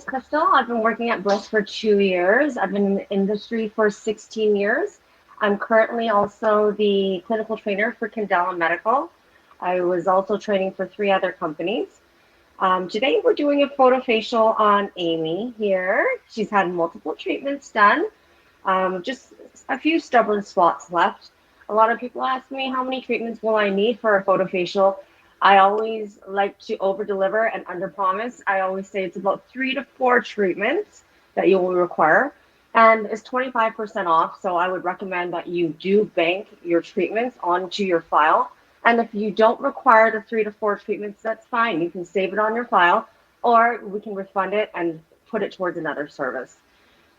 Crystal. I've been working at Bliss for 2 years. I've been in the industry for 16 years. I'm currently also the clinical trainer for Candela Medical. I was also training for three other companies. Today we're doing a photofacial on Amy here. She's had multiple treatments done, just a few stubborn spots left. A lot of people ask me how many treatments will I need for a photofacial. I always like to over deliver and under promise. I always say it's about 3 to 4 treatments that you will require, and it's 25% off. So I would recommend that you do bank your treatments onto your file. And if you don't require the 3 to 4 treatments, that's fine. You can save it on your file, or we can refund it and put it towards another service.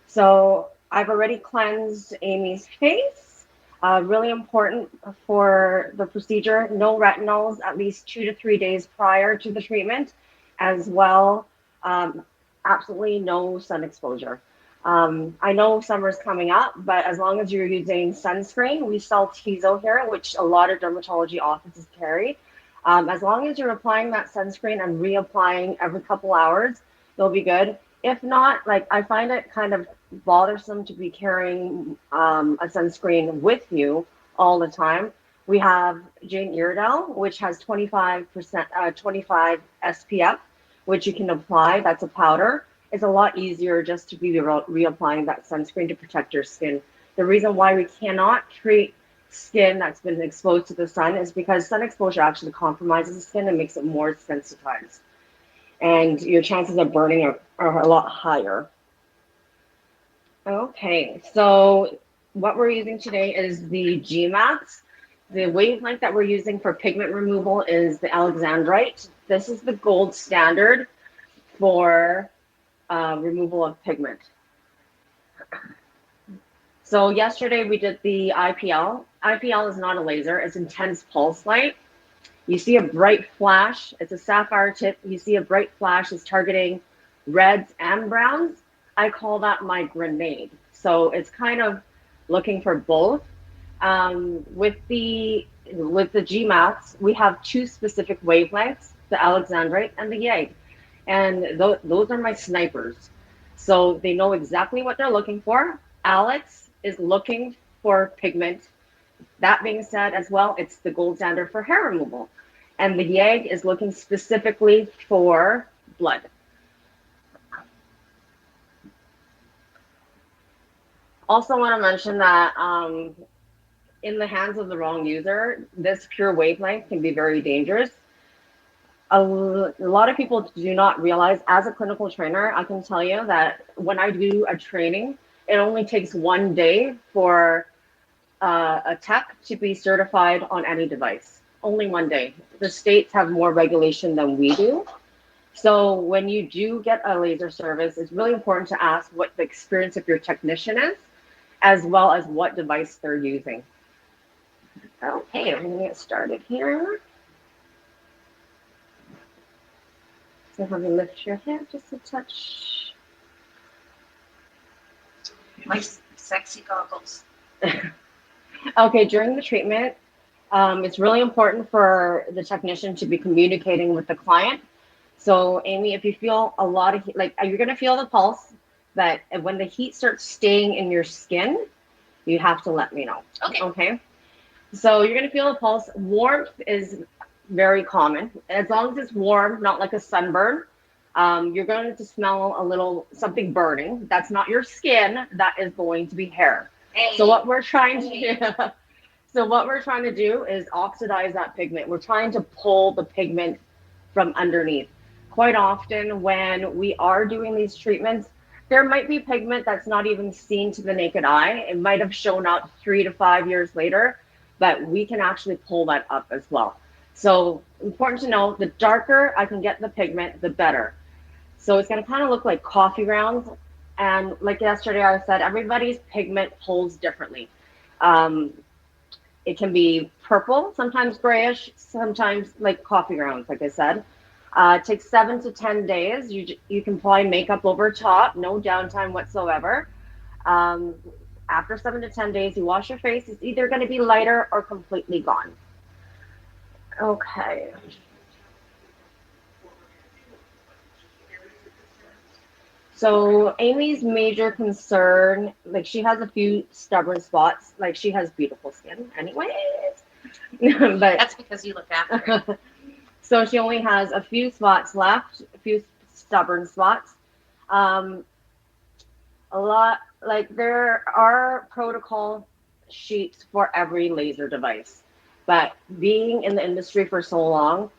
So I've already cleansed Amy's face. Really important for the procedure, no retinols at least 2 to 3 days prior to the treatment, as well. Um, Absolutely no sun exposure. I know summer's coming up, but as long as you're using sunscreen, we sell Tizo here, which a lot of dermatology offices carry. As long as you're applying that sunscreen and reapplying every couple hours, you'll be good. If not, like I find it kind of bothersome to be carrying a sunscreen with you all the time. We have Jane Iredale, which has 25%, 25 SPF, which you can apply. That's a powder. It's a lot easier just to be reapplying that sunscreen to protect your skin. The reason why we cannot treat skin that's been exposed to the sun is because sun exposure actually compromises the skin and makes it more sensitized. And your chances of burning are a lot higher. Okay, so what we're using today is the GMax. The wavelength that we're using for pigment removal is the Alexandrite. This is the gold standard for removal of pigment. So yesterday we did the IPL. IPL is not a laser, it's intense pulse light. You see a bright flash, it's a sapphire tip. You see a bright flash is targeting reds and browns. I call that my grenade. So it's kind of looking for both. With the GMax, we have two specific wavelengths, the Alexandrite and the YAG. And those are my snipers. So they know exactly what they're looking for. Alex is looking for pigment. That being said, as well, it's the gold standard for hair removal. And the YAG is looking specifically for blood. Also want to mention that in the hands of the wrong user, this pure wavelength can be very dangerous. A lot of people do not realize, as a clinical trainer, I can tell you that when I do a training, it only takes 1 day for a tech to be certified on any device. Only 1 day. The states have more regulation than we do. So when you do get a laser service, it's really important to ask what the experience of your technician is, as well as what device they're using. Okay, I'm gonna get started here. So have you lift your head just a touch. My sexy goggles. Okay, during the treatment, it's really important for the technician to be communicating with the client. So, Amy, if you feel a lot of heat, like you're going to feel the pulse, that when the heat starts staying in your skin, you have to let me know. Okay. Okay. So, you're going to feel the pulse. Warmth is very common. As long as it's warm, not like a sunburn, you're going to smell a little something burning. That's not your skin, that is going to be hair. Hey. So, what we're trying to do. So what we're trying to do is oxidize that pigment. We're trying to pull the pigment from underneath. Quite often when we are doing these treatments, there might be pigment that's not even seen to the naked eye. It might have shown up 3 to 5 years later, but we can actually pull that up as well. So important to know, the darker I can get the pigment, the better. So it's going to kind of look like coffee grounds. And like yesterday I said, everybody's pigment pulls differently. Um, it can be purple, sometimes grayish, sometimes like coffee grounds, like I said. It takes 7 to 10 days. You can apply makeup over top, no downtime whatsoever. Um, After 7 to 10 days, you wash your face. It's either going to be lighter or completely gone. Okay. So Amy's major concern, like she has a few stubborn spots, like she has beautiful skin anyways. but That's because you look after it. so she only has a few spots left, a few stubborn spots. Um, a lot, like there are protocol sheets for every laser device. But being in the industry for so long,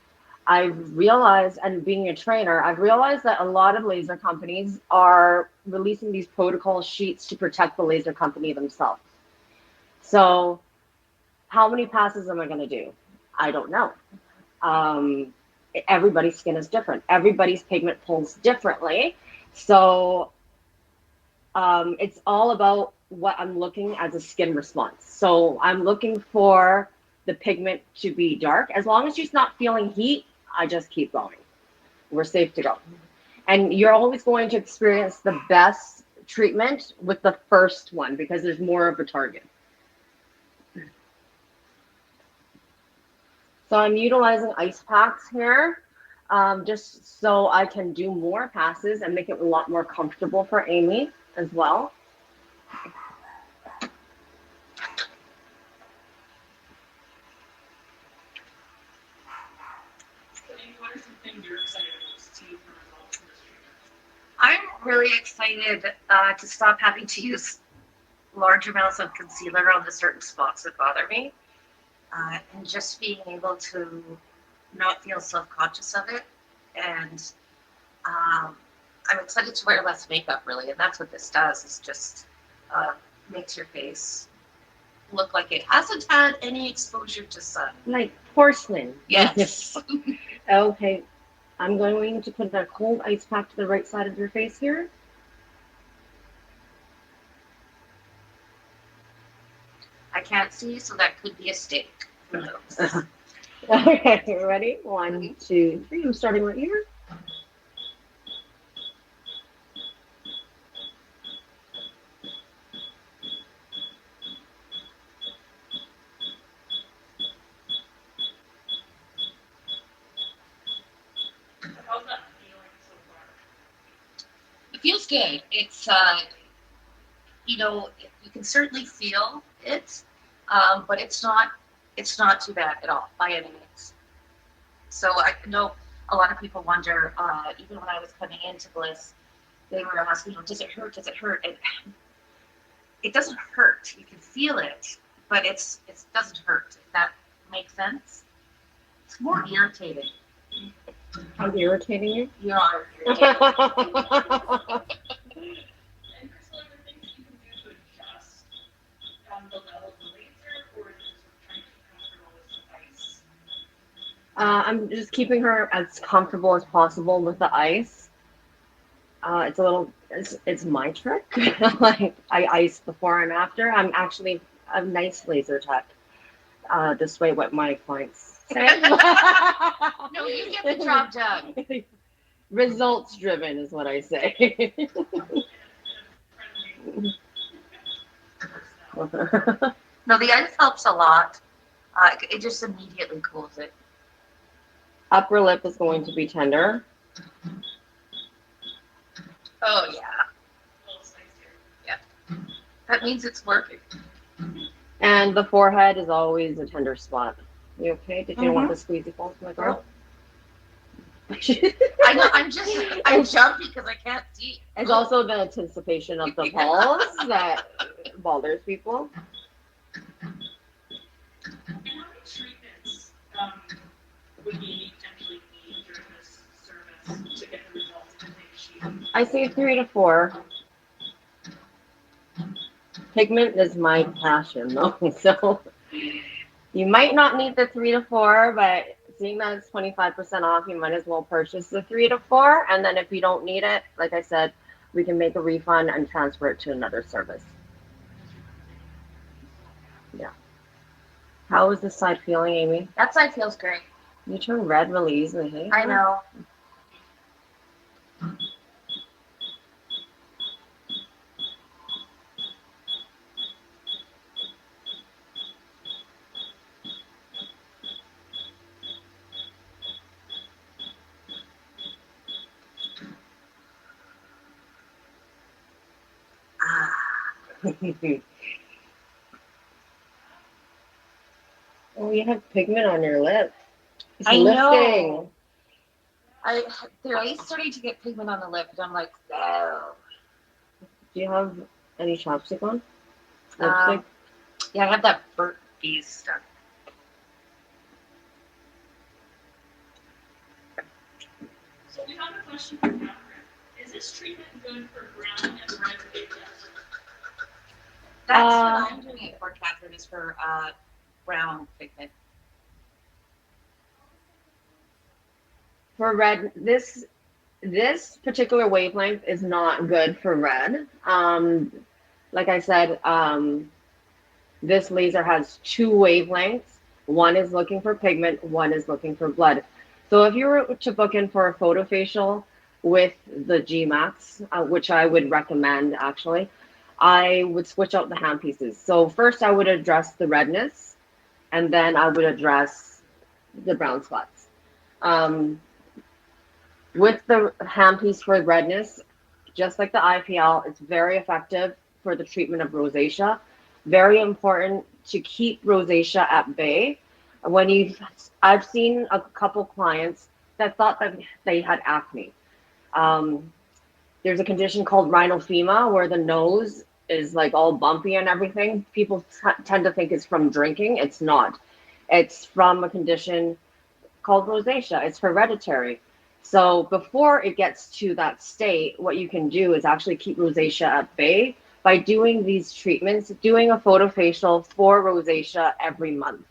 I've realized, and being a trainer, I've realized that a lot of laser companies are releasing these protocol sheets to protect the laser company themselves. So, how many passes am I going to do? I don't know. Um, Everybody's skin is different. Everybody's pigment pulls differently. So, it's all about what I'm looking as a skin response. So I'm looking for the pigment to be dark. As long as she's not feeling heat, I just keep going. We're safe to go. And you're always going to experience the best treatment with the first one because there's more of a target. So I'm utilizing ice packs here, just so I can do more passes and make it a lot more comfortable for Amy as well. What are some things you're excited to see for results from this treatment? I'm really excited to stop having to use large amounts of concealer on the certain spots that bother me, and just being able to not feel self-conscious of it. And I'm excited to wear less makeup, really, and that's what this does. Is just uh, makes your face look like it hasn't had any exposure to sun. Like porcelain. Yes. Okay, I'm going to put a cold ice pack to the right side of your face here. I can't see, so that could be a steak. Who knows? Okay, ready? 1, 2, 3. I'm starting right here. How's that feeling so far? It feels good. It's you know, you can certainly feel it, but it's not too bad at all by any means. So I know a lot of people wonder, even when I was coming into Bliss, they were asking, does it hurt? Does it hurt? And it doesn't hurt. You can feel it, but it doesn't hurt. If that makes sense. It's more irritating. I'm irritating you. You are irritating. And Crystal, are there things that you can do to adjust the level of the laser, or is it just trying to keep comfortable with some ice? I'm just keeping her as comfortable as possible with the ice. It's a little, it's my trick. Like I ice before and after. I'm actually a nice laser tech. Despite what my clients say. No, you get the job done. Results driven is what I say. No, the ice helps a lot. It just immediately cools it. Upper lip is going to be tender. Oh yeah, A little spicier. that means it's working. And the forehead is always a tender spot. You okay? Did you want the squeezy balls, my girl? I know. I'm jumpy because I can't see. It's also the anticipation of the balls that bothers people. And how many treatments would you potentially need during this service to get the results that they achieve? I say 3 to 4. Pigment is my passion, though, so you might not need the 3 to 4, but seeing that it's 25% off, you might as well purchase the 3 to 4. And then if you don't need it, like I said, we can make a refund and transfer it to another service. Yeah. How is this side feeling, Amy? That side feels great. You turn red really easily, hey? I know. Oh, you have pigment on your lip. It's I lifting. know. I started to get pigment on the lip, and I'm like, no. Do you have any chapstick on? Um, Lipstick? yeah, I have that burnt bees stuff. So we have a question from Catherine. Is this treatment good for brown and red pigment? That's what I'm doing it for, Catherine, is for brown pigment. For red, this particular wavelength is not good for red. Like I said, this laser has two wavelengths. One is looking for pigment, one is looking for blood. So if you were to book in for a photofacial with the GMax, which I would recommend actually, I would switch out the handpieces. So first I would address the redness, and then I would address the brown spots. Um, with the handpiece for redness, just like the IPL, it's very effective for the treatment of rosacea. Very important to keep rosacea at bay. I've seen a couple clients that thought that they had acne. Um, there's a condition called rhinophyma where the nose is like all bumpy and everything. People tend to think it's from drinking. It's not. It's from a condition called rosacea. It's hereditary. So before it gets to that state, what you can do is actually keep rosacea at bay by doing these treatments, doing a photofacial for rosacea every month,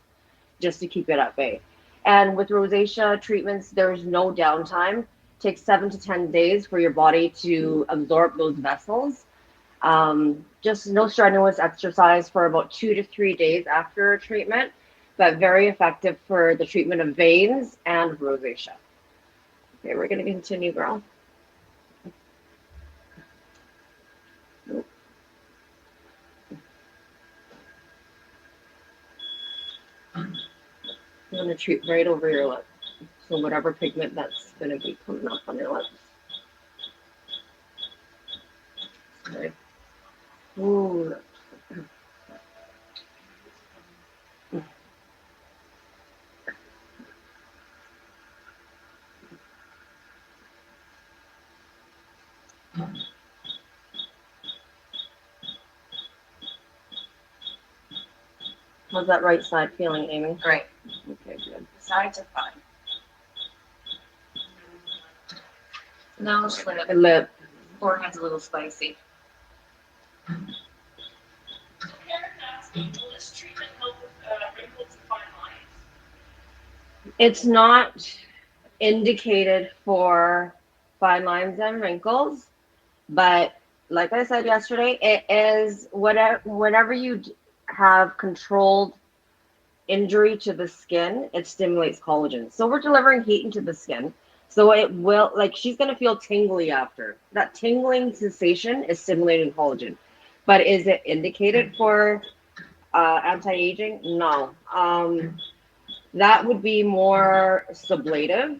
just to keep it at bay. And with rosacea treatments, there's no downtime. It takes 7 to 10 days for your body to absorb those vessels. Just no strenuous exercise for about 2 to 3 days after treatment, but very effective for the treatment of veins and rosacea. Okay, we're going to continue, girl. Nope. I'm going to treat right over your lip. So whatever pigment that's going to be coming up on your lips. Okay. Ooh. How's that right side feeling, Amy? Great. Okay, good. The sides are fine. Nose, lip, The lip. forehead's a little spicy. Karen asking, will this treatment help with wrinkles and fine lines? It's not indicated for fine lines and wrinkles, but like I said yesterday, it is whenever you have controlled injury to the skin, it stimulates collagen. So we're delivering heat into the skin. So it will, like, she's going to feel tingly after. That tingling sensation is stimulating collagen. But is it indicated for anti-aging? No. That would be more sublative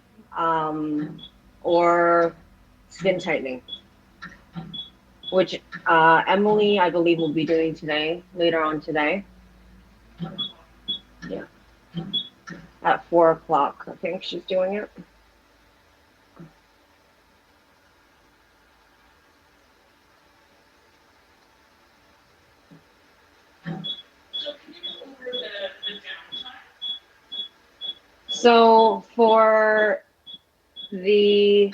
or skin tightening, which Emily, I believe, will be doing today, later on today. Yeah. At 4 o'clock, I think she's doing it. So can you go over the downtime? So for the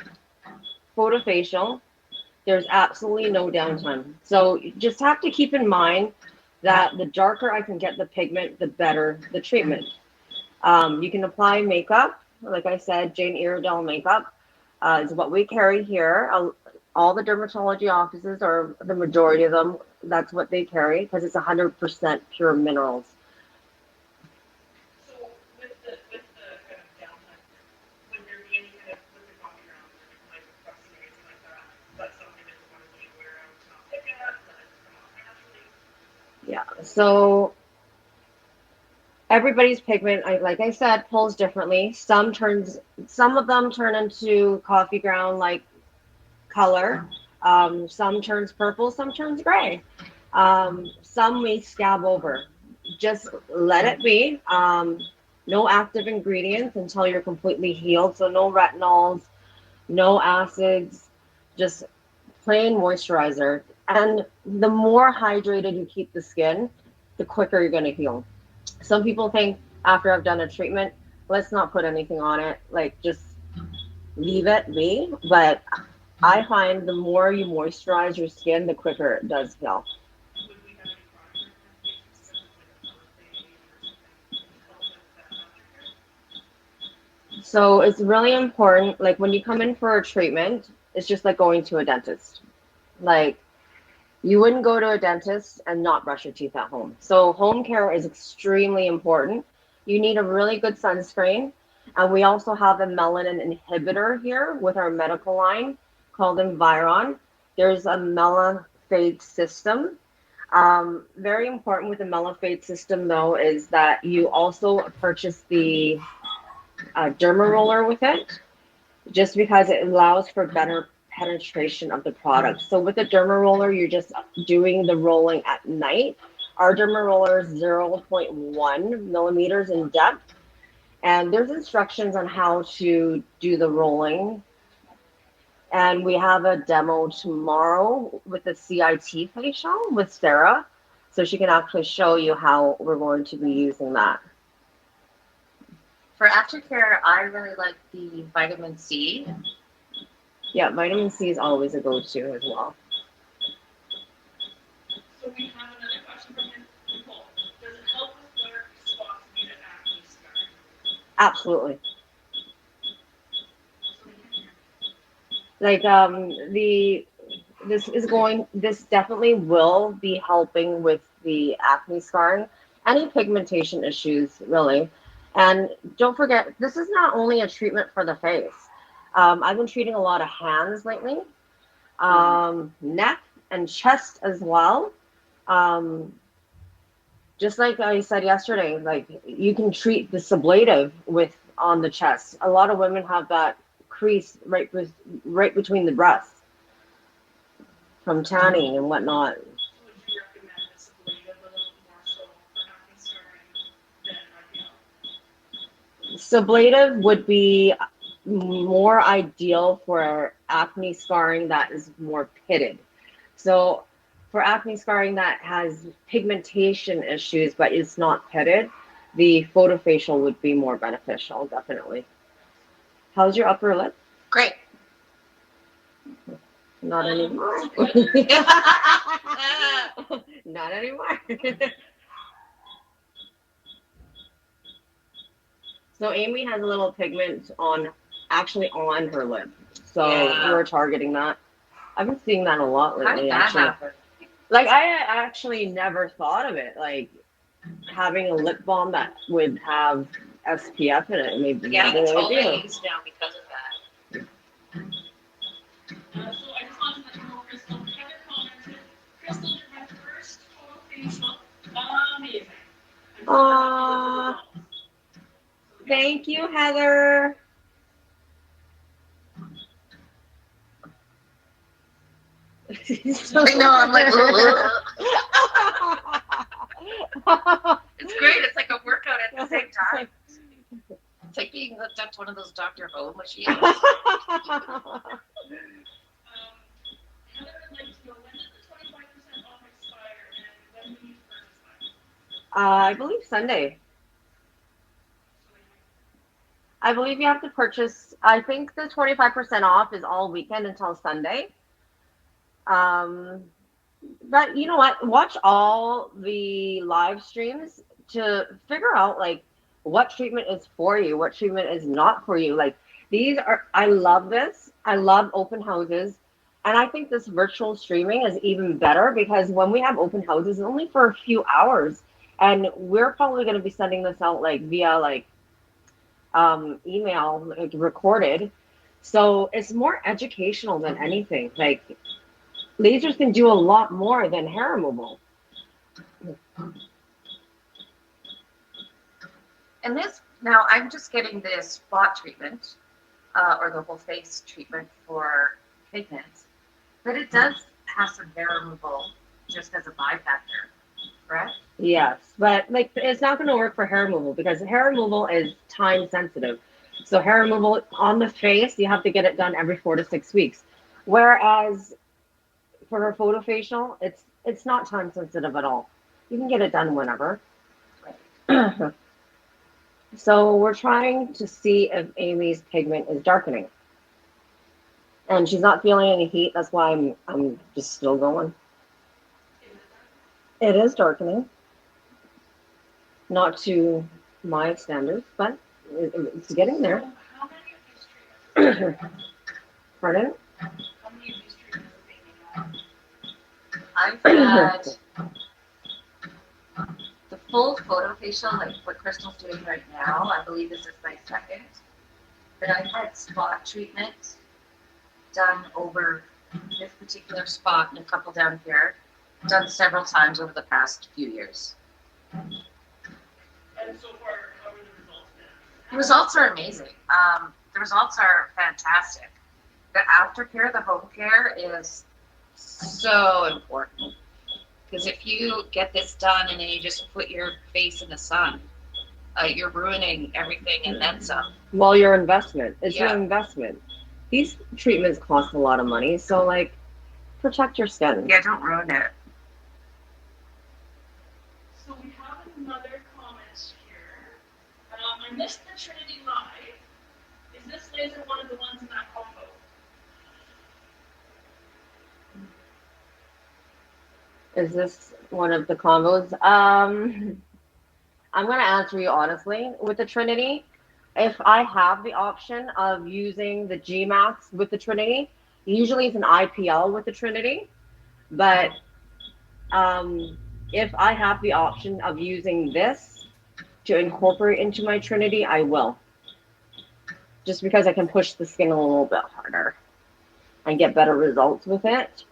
photofacial, there's absolutely no downtime. So you just have to keep in mind that the darker I can get the pigment, the better the treatment. You can apply makeup. Like I said, Jane Iredale makeup is what we carry here. All the dermatology offices, or the majority of them, that's what they carry because it's 100% pure minerals. So with the kind of downtime, would there be any kind of with the coffee ground or like crusting or anything like that? That's something that you want to be aware of to not pick at, let it come off naturally. Yeah. So everybody's pigment, like I said, pulls differently. Some of them turn into coffee ground like color. Some turns purple, some turns gray. Some may scab over. Just let it be. No active ingredients until you're completely healed. So no retinols, no acids, just plain moisturizer. And the more hydrated you keep the skin, the quicker you're going to heal. Some people think after I've done a treatment, let's not put anything on it, like just leave it be. But I find the more you moisturize your skin, the quicker it does heal. Would we have any product recommendations to like a color fade or something to help with that aftercare? So it's really important, like when you come in for a treatment, it's just like going to a dentist. Like you wouldn't go to a dentist and not brush your teeth at home. So home care is extremely important. You need a really good sunscreen. And we also have a melanin inhibitor here with our medical line called Environ. There's a melanophage system. Very important with the melanophage system though is that you also purchase the derma roller with it just because it allows for better penetration of the product. So with the derma roller, you're just doing the rolling at night. Our derma roller is zero point 0.1 millimeters in depth, and there's instructions on how to do the rolling. And we have a demo tomorrow with the CIT facial with Sarah, so she can actually show you how we're going to be using that. For aftercare, I really like the vitamin C. Yeah, vitamin C is always a go-to as well. So we have another question from Nicole. Does it help with dark spots due to acne scarring? Absolutely. So we can Like the this definitely will be helping with the acne scarring, any pigmentation issues really. And don't forget, this is not only a treatment for the face. I've been treating a lot of hands lately, neck and chest as well. Um, just like I said yesterday, like you can treat the sublative with on the chest. A lot of women have that crease right between the breasts from tanning and whatnot. So would you recommend this ablative a little more so for acne scarring than IPL? Sublative would be more ideal for acne scarring that is more pitted. So for acne scarring that has pigmentation issues but it's not pitted, the photofacial would be more beneficial, definitely. How's your upper lip? Great. Not anymore. Not anymore. So Amy has a little pigment actually on her lip. So Yeah. we're targeting that. I've been seeing that a lot How lately, did that actually. happen? Like I actually never thought of it. Like having a lip balm that would have SPF in it, maybe Yeah, another it's totally idea. used now because of that. So I just wanted to let you know, Crystal, Heather commented, Crystal did my first photo facial. Amazing. I'm so happy with the Aw, results. So thank you, Heather. I know, I'm like, it's great. It's like a workout at the same time. It's like being hooked up to one of those Dr. Ho machines. Heather would like to know, when does the 25% off expire and when do you purchase that? I believe Sunday. So we I believe you have to purchase. I think the 25% off is all weekend until Sunday. Um, but you know what? Watch all the live streams to figure out like what treatment is for you, what treatment is not for you. Like these are, I love this. I love open houses. And I think this virtual streaming is even better because when we have open houses, it's only for a few hours. And we're probably going to be sending this out like via like email, like recorded. So it's more educational than anything. Like lasers can do a lot more than hair removal. And this, now I'm just getting this spot treatment, or the whole face treatment for pigments, but it does have some hair removal just as a byfactor, correct? Yes, but like it's not going to work for hair removal because hair removal is time sensitive. So hair removal on the face, you have to get it done every 4 to 6 weeks. Whereas for her photofacial, it's not time sensitive at all. You can get it done whenever. So we're trying to see if Amy's pigment is darkening, and she's not feeling any heat. That's why I'm just still going. It is darkening, not to my standards, but it's getting there. So how many of these treatments? Pardon? How many of these treatments have been I've had the full photofacial, like what Crystal's doing right now. I believe this is my second. But I've had spot treatment done over this particular spot and a couple down here, done several times over the past few years. And so far, how are the results been? The results are amazing. The results are fantastic. The aftercare, the home care is so important. Because if you get this done and then you just put your face in the sun, you're ruining everything and then some. Well, your investment. It's your Yeah. investment. These treatments cost a lot of money, so like protect your skin. Yeah, don't ruin it. So we have another comment here. I missed the Trinity Live. Is this laser one of the ones in that combo? Is this one of the combos? I'm gonna answer you honestly. With the Trinity, if I have the option of using the GMax with the Trinity, usually it's an IPL with the Trinity, but if I have the option of using this to incorporate into my Trinity, I will. Just because I can push the skin a little bit harder and get better results with it.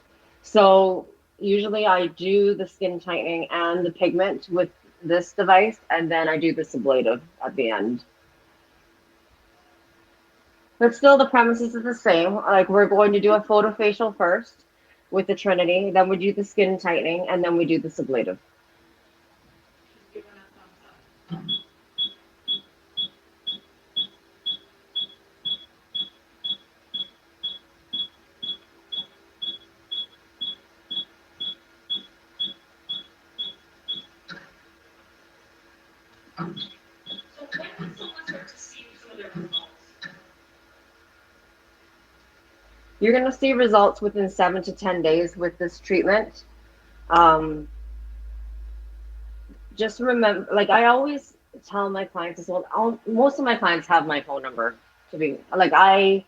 So usually I do the skin tightening and the pigment with this device, and then I do this ablative at the end. But still, the premises is the same. Like we're going to do a photofacial first with the Trinity, then we do the skin tightening, and then we do this ablative. She's giving a thumbs up. So when would someone start to see some of their results? You're going to see results within 7 to 10 days with this treatment. Um, just remember, like I always tell my clients as well, most of my clients have my phone number. To be like, I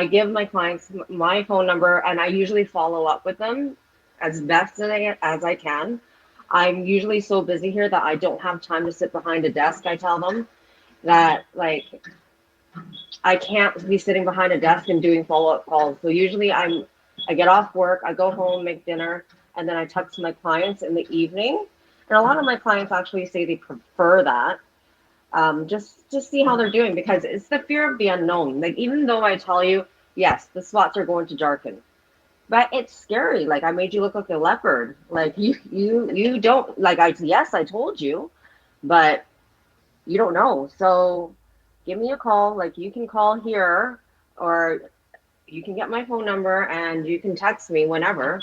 give my clients my phone number, and I usually follow up with them as best as I can. I'm usually so busy here that I don't have time to sit behind a desk. I tell them that like I can't be sitting behind a desk and doing follow-up calls. So usually I get off work, I go home, make dinner, and then I text my clients in the evening. And a lot of my clients actually say they prefer that. Just see how they're doing because it's the fear of the unknown. Like even though I tell you, yes, the spots are going to darken, but it's scary. Like I made you look like a leopard. Like you don't like I told you, but you don't know. So give me a call. Like you can call here or you can get my phone number and you can text me whenever. And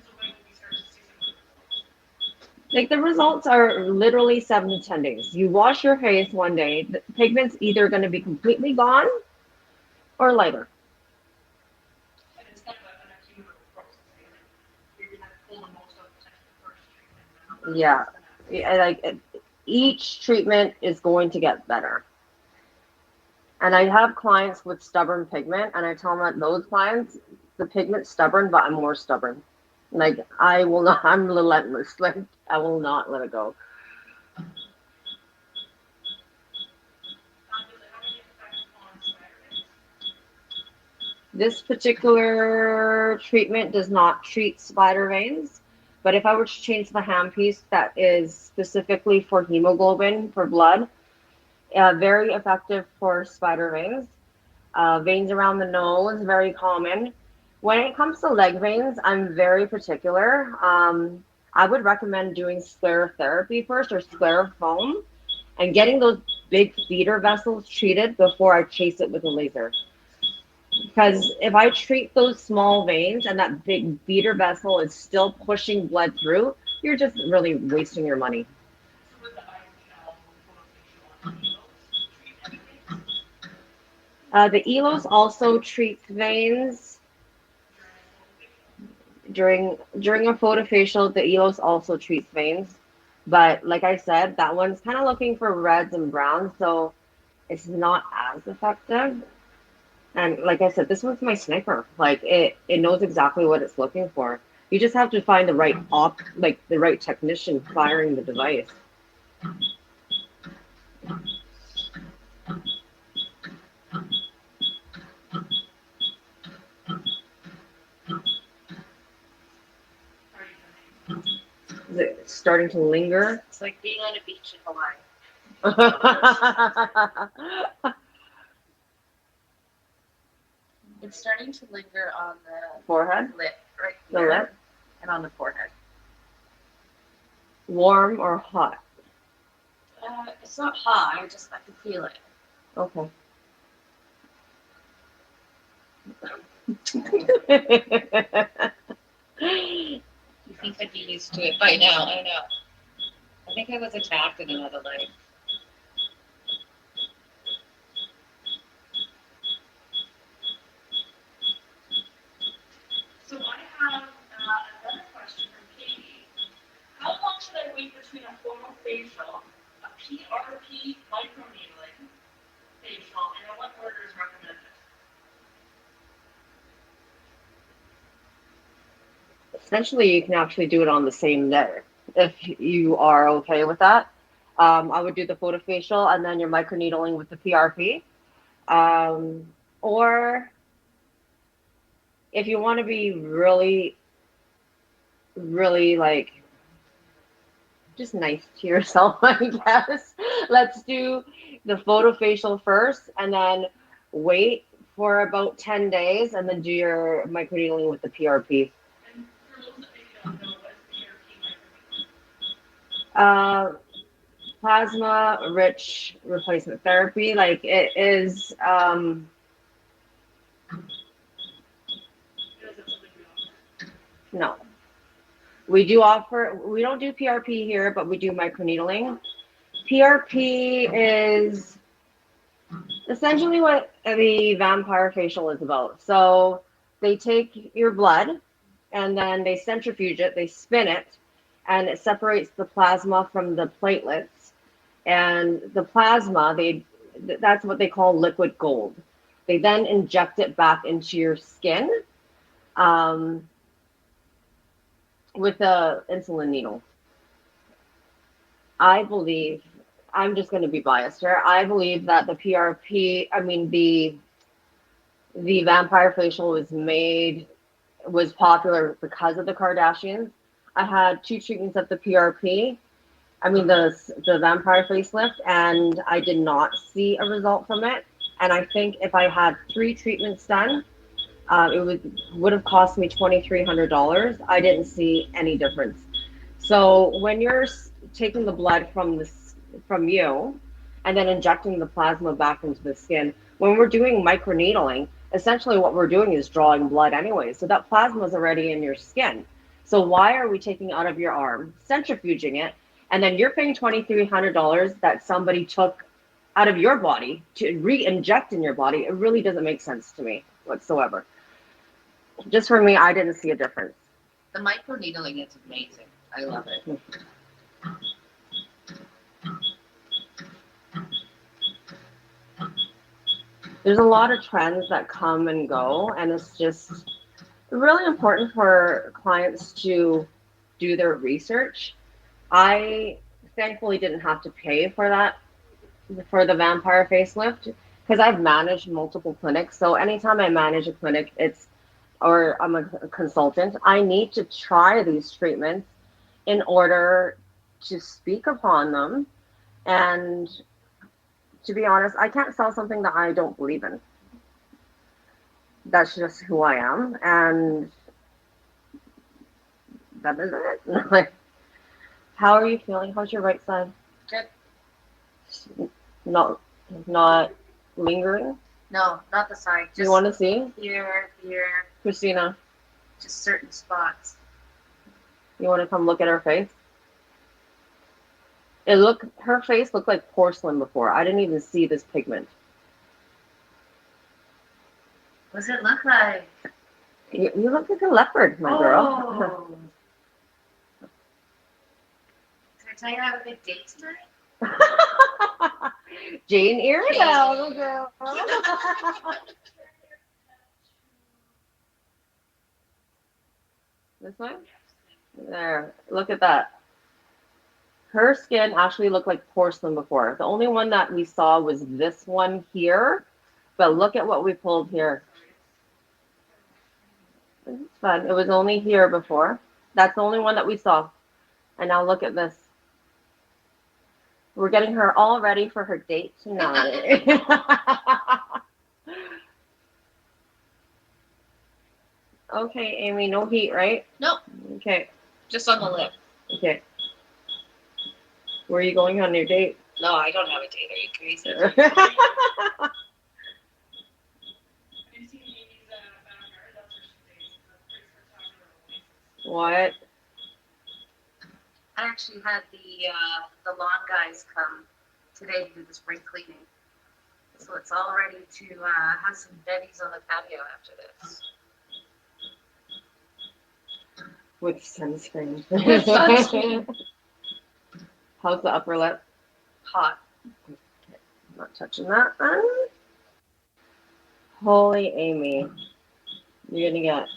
so when would we start to see some of the results? Like the results are literally 7 to 10 days. You wash your face one day, the pigment's either going to be completely gone or lighter. And it's kind of an accumulative process. You're gonna pull the most out potentially the first treatment. And Yeah. then the next. Like each treatment is going to get better. And I have clients with stubborn pigment, and I tell them that those clients, the pigment's stubborn, but I'm more stubborn. Like I will not. I'm relentless. Like I will not let it go. Does it have any effect on spider veins? This particular treatment does not treat spider veins, but if I were to change the handpiece that is specifically for hemoglobin, for blood, very effective for spider veins. Veins around the nose, very common. When it comes to leg veins, I'm very particular. I would recommend doing sclerotherapy first or sclerofoam and getting those big feeder vessels treated before I chase it with a laser. Because if I treat those small veins and that big feeder vessel is still pushing blood through, you're just really wasting your money. So with the IPL Photofacial and eLos, treat everything The eLos also treats veins during a photofacial. The eLos also treats veins, but like I said, that one's kind of looking for reds and browns, so it's not as effective. And like I said, this one's my sniper. Like it knows exactly what it's looking for. You just have to find the right like the right technician firing the device. are you doing? Is it starting to linger? It's like being on a beach in Hawaii. It's starting to linger on the Forehead, lip right the here lip, and on the forehead. warm or hot? It's not hot. I can feel it. Okay. You think I'd be used to it by now? I know. I think I was attacked in another life. So I have another question from Katie. How long should I wait between a photofacial, a PRP microneedling facial, and what order is recommended? Essentially, you can actually do it on the same day if you are okay with that. I would do the photofacial and then your microneedling with the PRP. Or if you want to be really, really like just nice to yourself, I guess, let's do the photofacial first and then wait for about 10 days and then do your microneedling with the PRP. And for those that maybe don't know, what is PRP microneedling? Uh, Plasma rich replacement therapy, like it is, Is it something we offer? no. We don't do PRP here, but we do microneedling. PRP is essentially what the vampire facial is about. So they take your blood and then they centrifuge it, they spin it, and it separates the plasma from the platelets. And the plasma, that's what they call liquid gold. They then inject it back into your skin um, with a insulin needle. I believe, I'm just going to be biased here. I believe that the PRP, I mean the vampire facial was popular because of the Kardashians. I had two treatments of the PRP. I mean the vampire facelift, and I did not see a result from it. And I think if I had three treatments done, would have cost me $2,300. I didn't see any difference. So when you're taking the blood from you and then injecting the plasma back into the skin, when we're doing microneedling, essentially what we're doing is drawing blood anyway. So that plasma is already in your skin. So why are we taking out of your arm, centrifuging it, and then you're paying $2,300 that somebody took out of your body to re-inject in your body? It really doesn't make sense to me whatsoever. Just for me, I didn't see a difference. The microneedling is amazing. I love it. There's a lot of trends that come and go, and it's just really important for clients to do their research. I thankfully didn't have to pay for that for the vampire facelift because I've managed multiple clinics. So anytime I manage a clinic, or I'm a consultant, I need to try these treatments in order to speak upon them. And to be honest, I can't sell something that I don't believe in. That's just who I am, and that is it. Like, how are you feeling? How's your right side? Good. Not, not lingering. No, not the side. You Just want to see, here, Christina? just certain spots. You want to come look at her face? Her face looked like porcelain before. I didn't even see this pigment. What does it look like? You look like a leopard, my girl. Oh. Did I tell you I have a big date tonight? Jane Iredale, girl. This one? There. Look at that. Her skin actually looked like porcelain before. The only one that we saw was this one here. But look at what we pulled here. It's fun. It was only here before. That's the only one that we saw. And now look at this. We're getting her all ready for her date tonight. Okay, Amy, no heat, right? Nope, Okay, just on the lip. okay. Where are you going on your date? No, I don't have a date. Are you crazy? Have you seen Amy's backyard? That's where she stays. That's pretty spectacular oasis. What? I actually had the lawn guys come today to do the spring cleaning, so it's all ready to have some bennies on the patio after this. With sunscreen. With sunscreen. How's the upper lip? Hot. Not touching that. Holy Amy, you're gonna get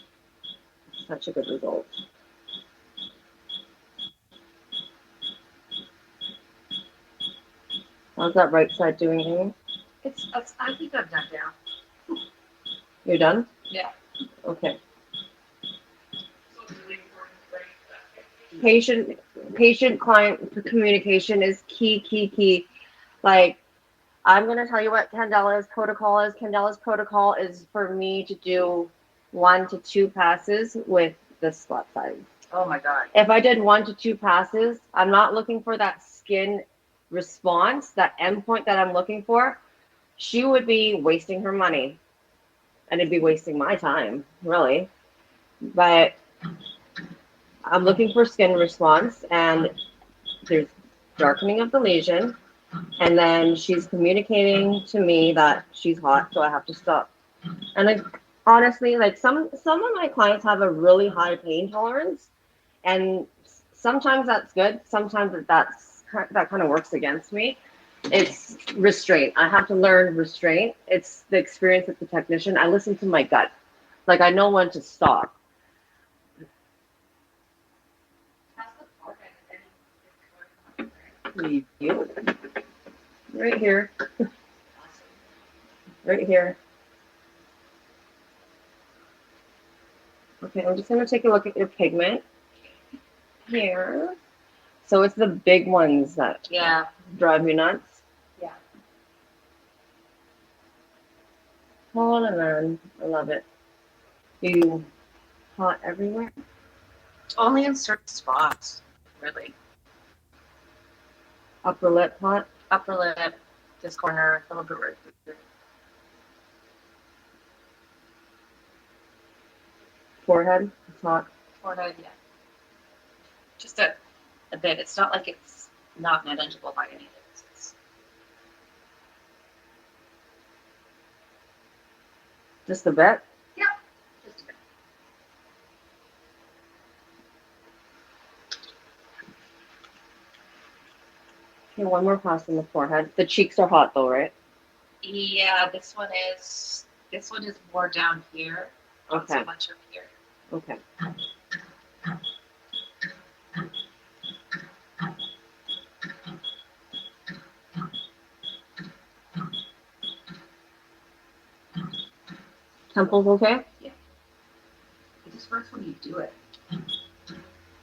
such a good result. How's that right side doing, Amy? It's I think I'm done now. You're done? Yeah. Okay. So it's really important, right? That Patient client communication is key. Like, I'm gonna tell you what Candela's protocol is. Candela's protocol is for me to do 1 to 2 passes with this left side. Oh my god. If I did 1 to 2 passes, I'm not looking for that skin response, that endpoint that I'm looking for. She would be wasting her money, and it'd be wasting my time, really. But I'm looking for skin response, and there's darkening of the lesion, and then she's communicating to me that she's hot, so I have to stop. And like, honestly, like some of my clients have a really high pain tolerance, and sometimes that's good. Sometimes that kind of works against me. It's restraint. I have to learn restraint. It's the experience of the technician. I listen to my gut. Like, I know when to stop. You. Right here. Right here. Okay, I'm just going to take a look at your pigment here. So it's the big ones that Yeah. drive me nuts. Yeah. Oh, man, I love it. You hot everywhere? Only in certain spots, really. Upper lip hot? Upper lip, this corner, a little bit right here. Forehead? It's hot. Forehead, yeah. Just a bit. It's not like it's not manageable by any means. It's Just a bit? just a bit. Okay, one more pass on the forehead. The cheeks are hot though, right? Yeah, this one is more down here, not Okay. so much up here. Okay. Temples okay? It just works when you do it.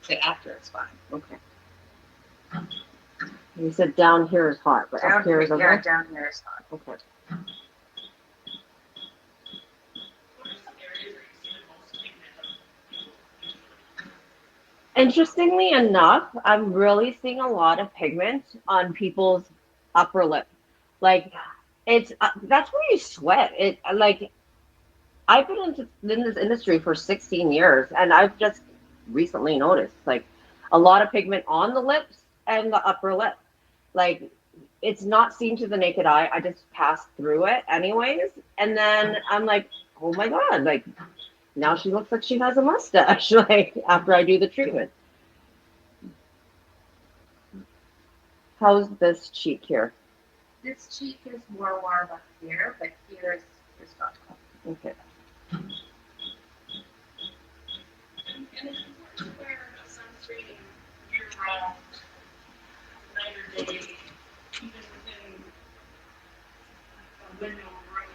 The after it's fine. Okay. You said down here is hot, but up here is okay? Yeah, down here is hot. Okay. Interestingly enough, I'm really seeing a lot of pigment on people's upper lip. Like it's that's where you sweat. It like I've been in this industry for 16 years, and I've just recently noticed like a lot of pigment on the lips and the upper lip. Like it's not seen to the naked eye. I just pass through it anyways, and then I'm like, oh my god, like now she looks like she has a mustache. Like after I do the treatment. How's this cheek here? This cheek is more warm up here, but here's not cold. Okay. And it's important to wear a sunscreen year-round, night or day, even within a window room.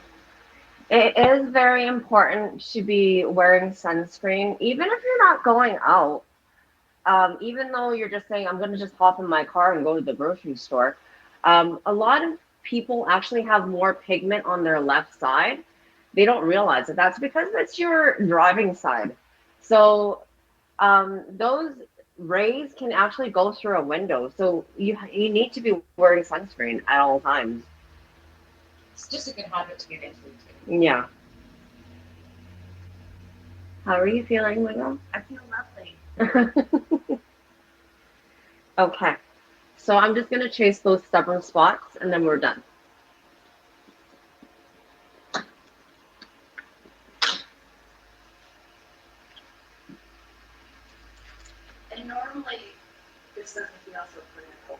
It is very important to be wearing sunscreen, even if you're not going out. Even though you're just saying, I'm going to just hop in my car and go to the grocery store. A lot of people actually have more pigment on their left side. They don't realize it. That's because that's your driving side. So those rays can actually go through a window. So you need to be wearing sunscreen at all times. It's just a good habit to get into too. Yeah. How are you feeling, Lego? I feel lovely. Okay. So I'm just going to chase those stubborn spots and then we're done. And normally this doesn't feel so clinical.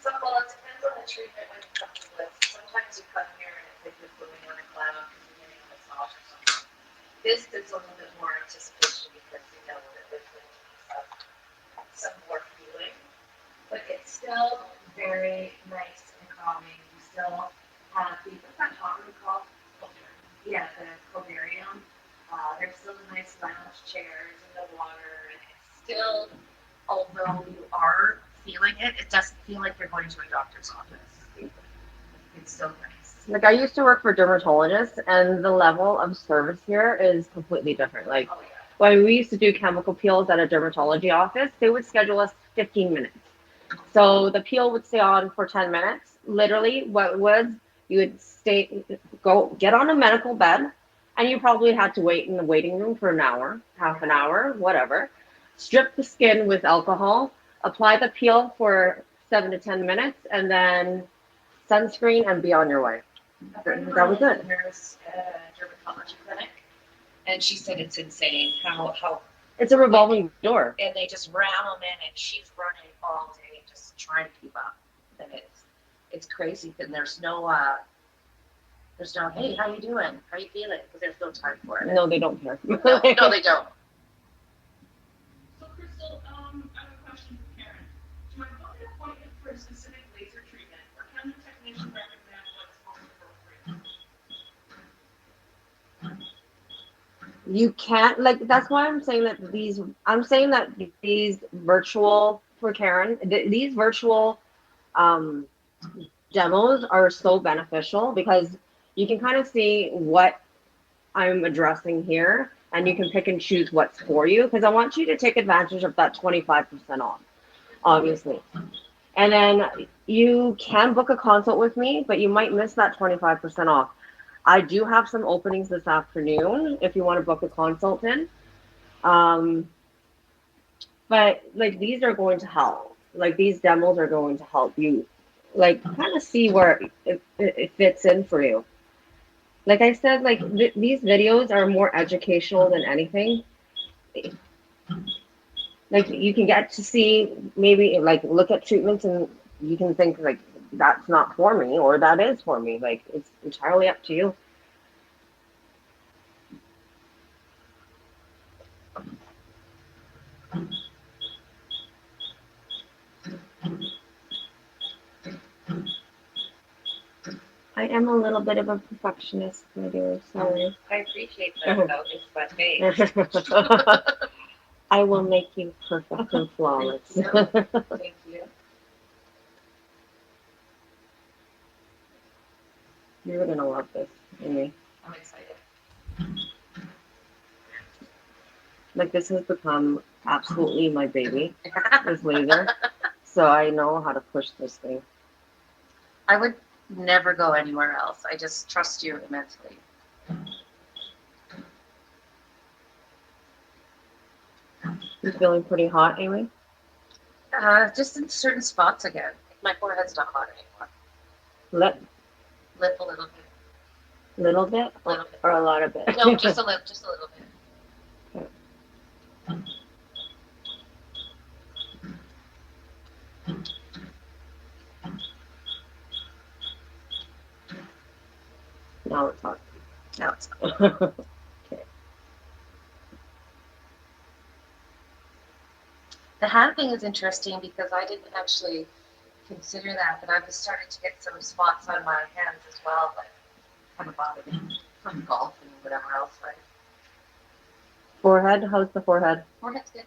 So well, it depends on the treatment when it comes to this. Sometimes you come here and it's like you're putting on a cloud because you're getting a massage or something. This is a little bit more anticipation because you know that there's going to be some more feeling, but it's still very nice and calming. You still have the what's that common called? Yeah, the covarium. There's still the nice lounge chairs and the water, and it's still, although you are feeling it, it doesn't feel like you're going to a doctor's office. It's still nice. Like I used to work for dermatologists and the level of service here is completely different. Like Oh yeah. when we used to do chemical peels at a dermatology office, they would schedule us 15 minutes. So the peel would stay on for 10 minutes. Literally, what it was, you would go get on a medical bed, and you probably had to wait in the waiting room for an hour, half an hour, whatever. Strip the skin with alcohol, apply the peel for 7 to 10 minutes, and then sunscreen and be on your way. That was it. Nurse at a dermatology clinic, and she said it's insane how It's a revolving door. and they just ram them in, and she's running all day just trying to keep up, and it's crazy. And there's no hey, how you doing? How you feeling? Because there's no time for it. No, they don't care. No, they don't. So, Crystal, I have a question for Karen. Do I book an appointment for a specific laser treatment, or can the technician recommend what's most appropriate? You can't like that's why I'm saying that these virtual for Karen, these virtual um demos are so beneficial because you can kind of see what I'm addressing here and you can pick and choose what's for you because I want you to take advantage of that 25% off, obviously. And then you can book a consult with me, but you might miss that 25% off. I do have some openings this afternoon if you want to book a consult in. Um, but like these are going to help. Like these demos are going to help you like kind of see where it fits in for you. Like I said, like these videos are more educational than anything. Like you can get to see maybe like look at treatments and you can think like that's not for me or that is for me. Like it's entirely up to you. I am a little bit of a perfectionist, my dear. Sorry. I appreciate that though. It's but hey. I will make you perfect and flawless. Thank you. You're gonna love this, Amy. I'm excited. Like this has become absolutely my baby, this laser. So I know how to push this thing. I would never go anywhere else. I just trust you immensely. You feeling pretty hot, Amy? Just in certain spots again. My forehead's not hot anymore. Lip, Lip a little bit. little bit, Little bit. or a lot of it? No, just a lip, just a little bit. Now it's hot. Now it's Okay. the hand thing is interesting because I didn't actually consider that, but I've started to get some spots on my hands as well that haven't bothered me from golf and whatever else, right? Forehead, how's the forehead? Forehead's good.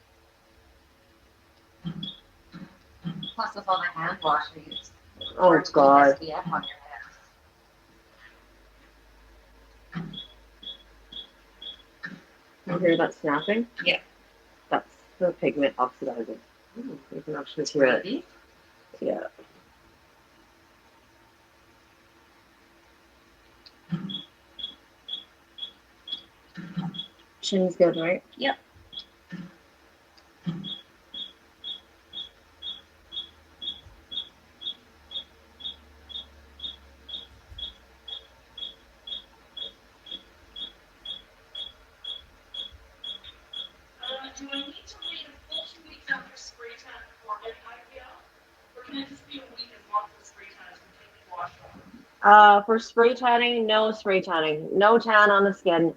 Plus with all the hand wash we use. Oh God. SPF on your hands. You hear that snapping? Yeah. That's the pigment oxidizing. Ooh, You can actually hear it. really? Yeah. Chin's good, right? Yep. Do I need to wait a full 2 weeks after spray tan before getting IPL? Or can it just be a week as long as the spray tan is completely washed off? For spray tanning, no spray tanning. No tan on the skin.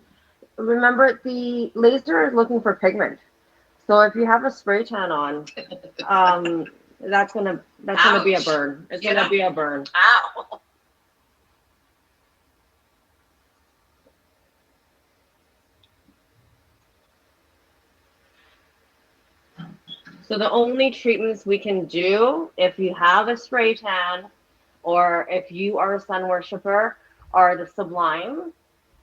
Remember, the laser is looking for pigment. So if you have a spray tan on, that's gonna be a Ouch. burn. It's You gonna know? be a burn. Ow. So the only treatments we can do if you have a spray tan or if you are a sun worshiper are the Sublime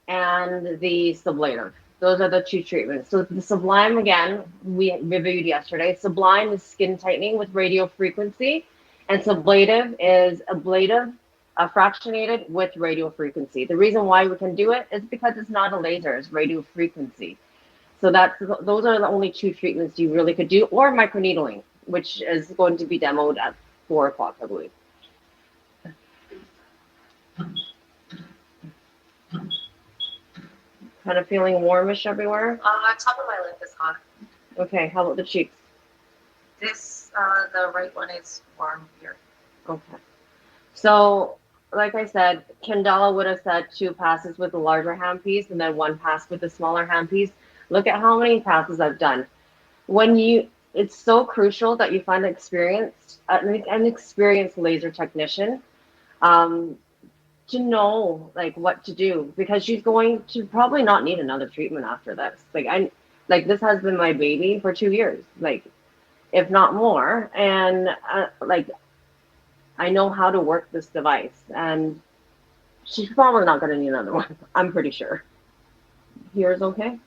and the Sublative. Those are the two treatments. So the Sublime, again, we reviewed yesterday. Sublime is skin tightening with radio frequency, and Sublative is ablative, fractionated with radio frequency. The reason why we can do it is because it's not a laser; it's radio frequency. So those are the only two treatments you really could do, or microneedling, which is going to be demoed at 4 o'clock, I believe. Kind of feeling warmish everywhere. Top of my lip is hot. Okay, how about the cheeks? This, the right one is warm here. Okay. So, like I said, Candela would have said 2 passes with the larger handpiece and then 1 pass with the smaller handpiece. Look at how many passes I've done. It's so crucial that you find an experienced laser technician, um, to know like what to do because she's going to probably not need another treatment after this. Like this has been my baby for 2 years, like if not more, and like I know how to work this device, and she's probably not going to need another one. I'm pretty sure. Here's okay.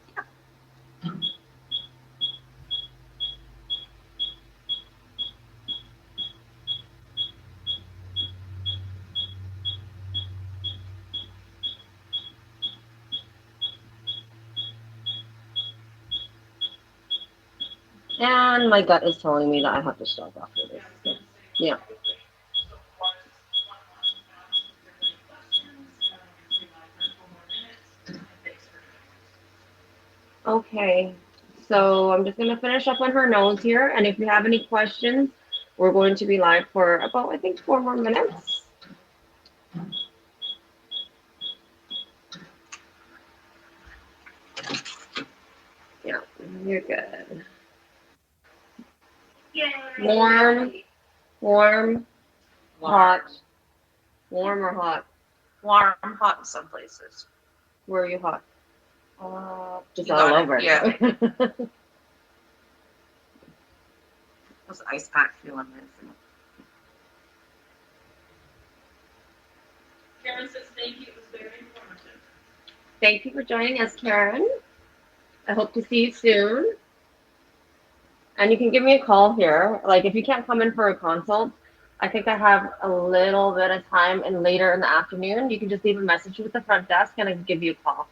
And my gut is telling me that I have to stop after this. So, yeah. So one last round. If there's any questions, we might for a couple more minutes. And thanks for doing this. Okay. So I'm just going to finish up on her nose here. And if you have any questions, we're going to be live for about, I think, 4 more minutes. Yeah, you're good. Yay! Warm, hot. Warm or hot? Warm, hot in some places. Where are you hot? Just You all got it, over. yeah. Those ice pack feeling nice. Karen says thank you. It was very informative. Thank you for joining us, Karen. I hope to see you soon. And you can give me a call here. Like if you can't come in for a consult, I think I have a little bit of time and later in the afternoon, you can just leave a message with the front desk and I can give you a call.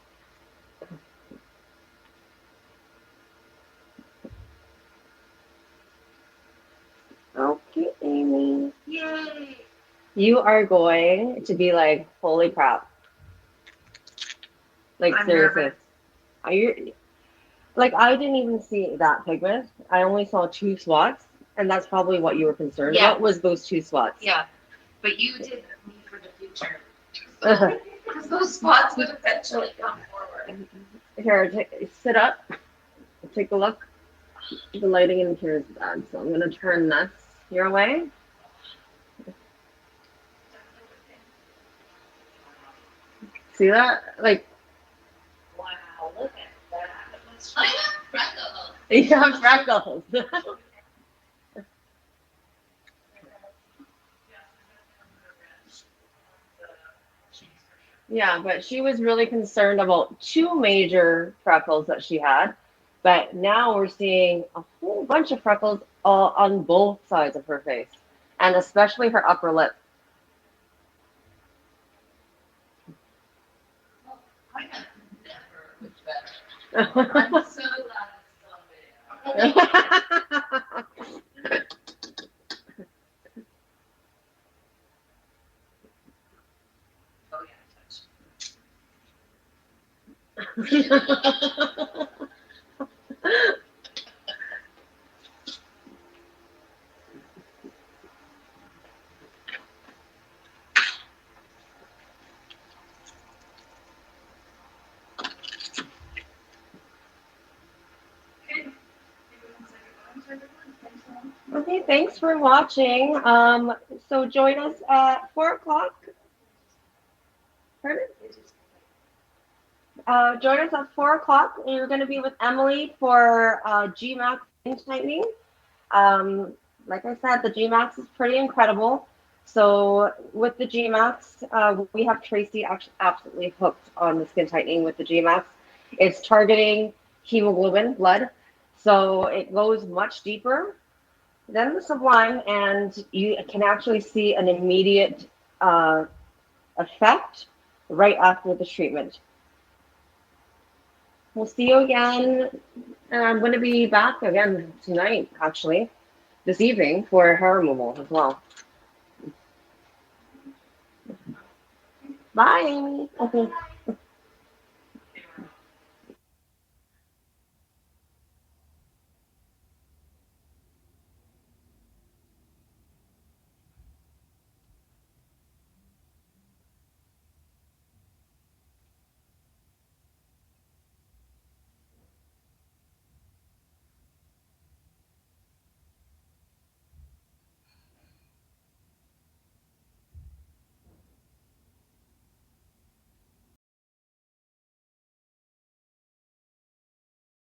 Okay, Amy. Yay! You are going to be like, holy crap. Like I'm seriously. nervous. Are you like I didn't even see that pigment. I only saw 2 spots, and that's probably what you were concerned Yeah. about was those 2 spots. Yeah, but you did me for the future. Because those spots would eventually come forward. Here, sit up. Take a look. The lighting in here is bad, so I'm gonna turn this your way. See that? Like Wow, look at that. I have freckles. you have freckles. Yeah, but she was really concerned about 2 major freckles that she had. But now we're seeing a whole bunch of freckles all on both sides of her face, and especially her upper lip. I have never looked better. I'm so glad it's on video. Oh yeah, touch. Okay, thanks for watching. So join us at 4 o'clock. Pardon? Join us at 4 o'clock. You're going to be with Emily for GMax skin tightening. Like I said, the GMax is pretty incredible. So with the GMax, we have Tracy actually absolutely hooked on the skin tightening with the GMax. It's targeting hemoglobin, blood. So it goes much deeper than the Sublime, and you can actually see an immediate effect right after the treatment. We'll see you again. And I'm going to be back again tonight, actually, this evening for hair removal as well. Bye, Amy. Okay.